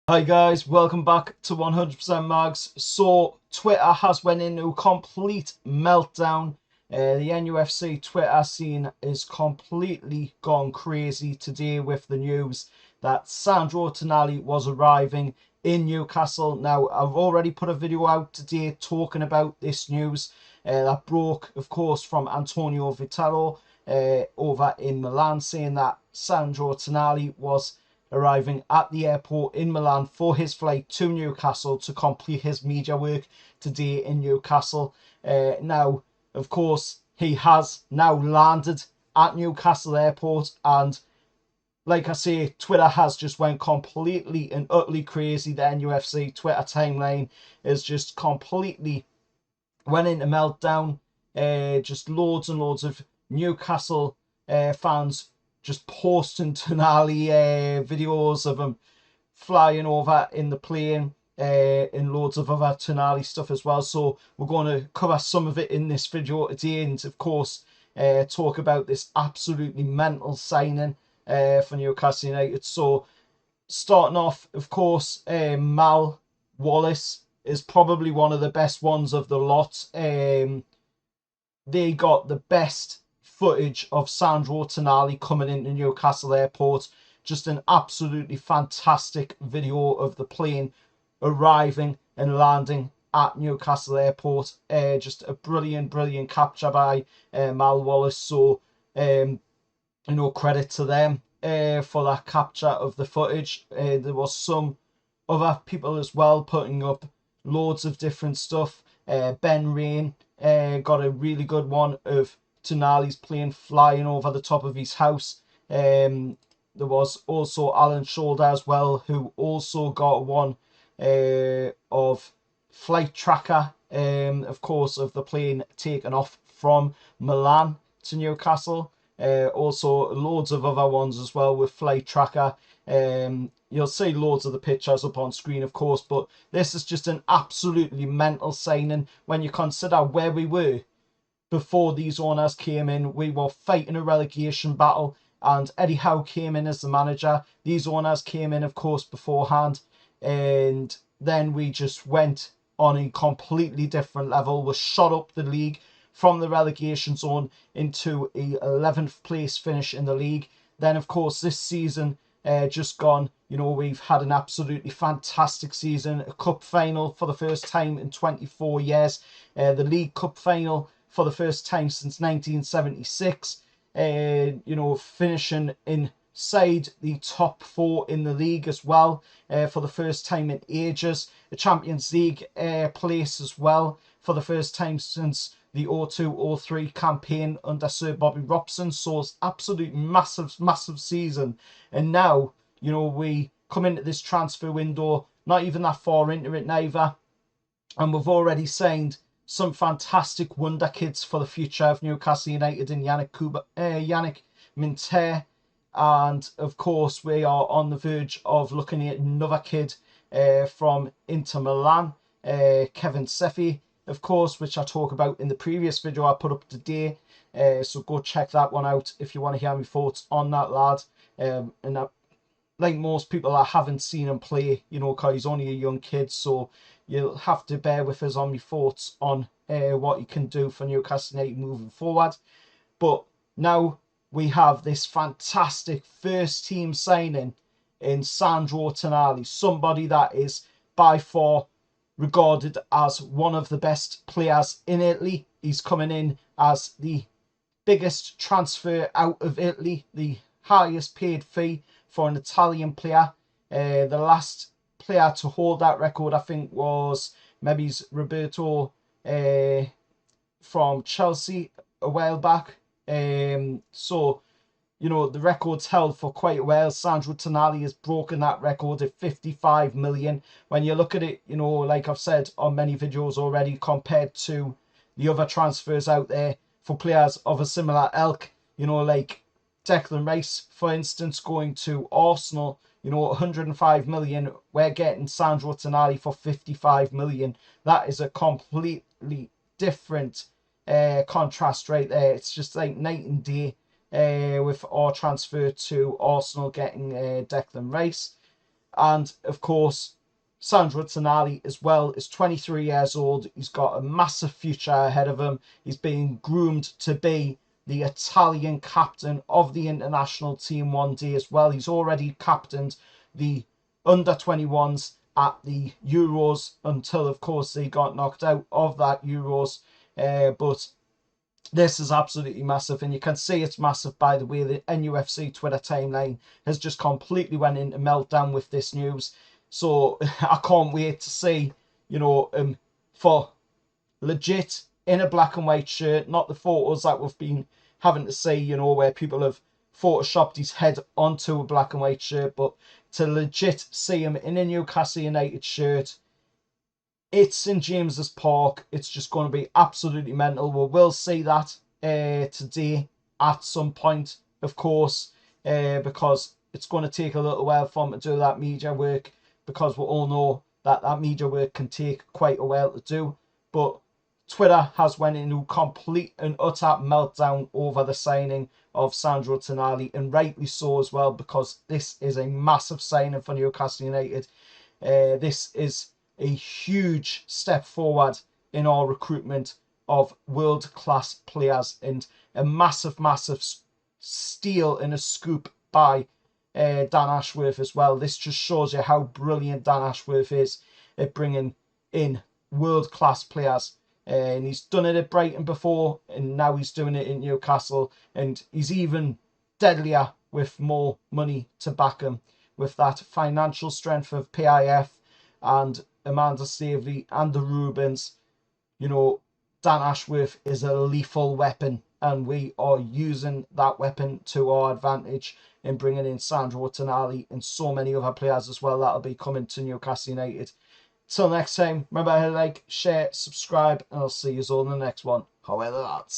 Hi guys, welcome back to 100% Mags. So Twitter has went into a complete meltdown. The NUFC Twitter scene is completely gone crazy today with the news that Sandro Tonali was arriving in Newcastle. Now, I've already put a video out today talking about this news that broke, of course, from Antonio Vitello over in Milan, saying that Sandro Tonali was arriving at the airport in Milan for his flight to Newcastle to complete his media work today in Newcastle. Now, of course, he has now landed at Newcastle Airport, and like I say, Twitter has just went completely and utterly crazy. The NUFC Twitter timeline is just completely went into meltdown. Just loads and loads of Newcastle fans just posting Tonali videos of him flying over in the plane, and loads of other Tonali stuff as well. So we're going to cover some of it in this video today, and of course talk about this absolutely mental signing for Newcastle United. So starting off, of course, Mal Wallace is probably one of the best ones of the lot. They got the best footage of Sandro Tonali coming into Newcastle Airport. Just an absolutely fantastic video of the plane arriving and landing at Newcastle Airport. Just a brilliant capture by Mal Wallace. So, credit to them for that capture of the footage. There was some other people as well putting up loads of different stuff. Ben Rain got a really good one of Tonali's plane flying over the top of his house. There was also Alan Shoulder as well, who also got one of flight tracker, of course, of the plane taken off from Milan to Newcastle. Also, loads of other ones as well with flight tracker. You'll see loads of the pictures up on screen, of course, but this is just an absolutely mental signing when you consider where we were before these owners came in. We were fighting a relegation battle, and Eddie Howe came in as the manager. These owners came in, of course, beforehand, and then we just went on a completely different level. We shot up the league from the relegation zone into a 11th place finish in the league. Then, of course, this season just gone, we've had an absolutely fantastic season. A cup final for the first time in 24 years. The League Cup final for the first time since 1976. Finishing inside the top four in the league as well for the first time in ages. The Champions League place as well for the first time since the 02-03 campaign under Sir Bobby Robson. So it's absolute massive season. And now, we come into this transfer window, not even that far into it neither, and we've already signed some fantastic wonder kids for the future of Newcastle United in Yannick Minter. And of course, we are on the verge of looking at another kid from Inter Milan, Kevin Sefi, of course, which I talk about in the previous video I put up today. So go check that one out if you want to hear my thoughts on that lad. Like most people, I haven't seen him play, because he's only a young kid. So you'll have to bear with us on my thoughts on what he can do for Newcastle United moving forward. But now we have this fantastic first team signing in Sandro Tonali, somebody that is by far regarded as one of the best players in Italy. He's coming in as the biggest transfer out of Italy, the highest paid fee for an Italian player. The last player to hold that record, I think, was maybe Roberto from Chelsea a while back. The record's held for quite a while. Sandro Tonali has broken that record at 55 million. When you look at it, like I've said on many videos already, compared to the other transfers out there for players of a similar ilk, like Declan Rice, for instance, going to Arsenal, 105 million. We're getting Sandro Tonali for 55 million. That is a completely different contrast right there. It's just like night and day with our transfer to Arsenal getting Declan Rice. And of course, Sandro Tonali as well is 23 years old. He's got a massive future ahead of him. He's being groomed to be the Italian captain of the international team one day as well. He's already captained the under 21s at the Euros until, of course, they got knocked out of that Euros. But this is absolutely massive, and you can see it's massive by the way the NUFC Twitter timeline has just completely went into meltdown with this news. So I can't wait to see, for legit in a black and white shirt, not the photos that we've been having to see, where people have photoshopped his head onto a black and white shirt, but to legit see him in a Newcastle United shirt. It's St James's Park. It's just going to be absolutely mental. We will see that today at some point, of course, because it's going to take a little while for him to do that media work, because we all know that that media work can take quite a while to do. But Twitter has went into complete and utter meltdown over the signing of Sandro Tonali, and rightly so as well, because this is a massive signing for Newcastle United. This is a huge step forward in our recruitment of world-class players, and a massive, massive steal and a scoop by Dan Ashworth as well. This just shows you how brilliant Dan Ashworth is at bringing in world-class players. And he's done it at Brighton before, and now he's doing it in Newcastle, and he's even deadlier with more money to back him, with that financial strength of PIF and Amanda Staveley and the Rubens. Dan Ashworth is a lethal weapon, and we are using that weapon to our advantage in bringing in Sandro Tonali and so many other players as well that'll be coming to Newcastle United. Till next time, remember to like, share, subscribe, and I'll see you all in the next one. However, that's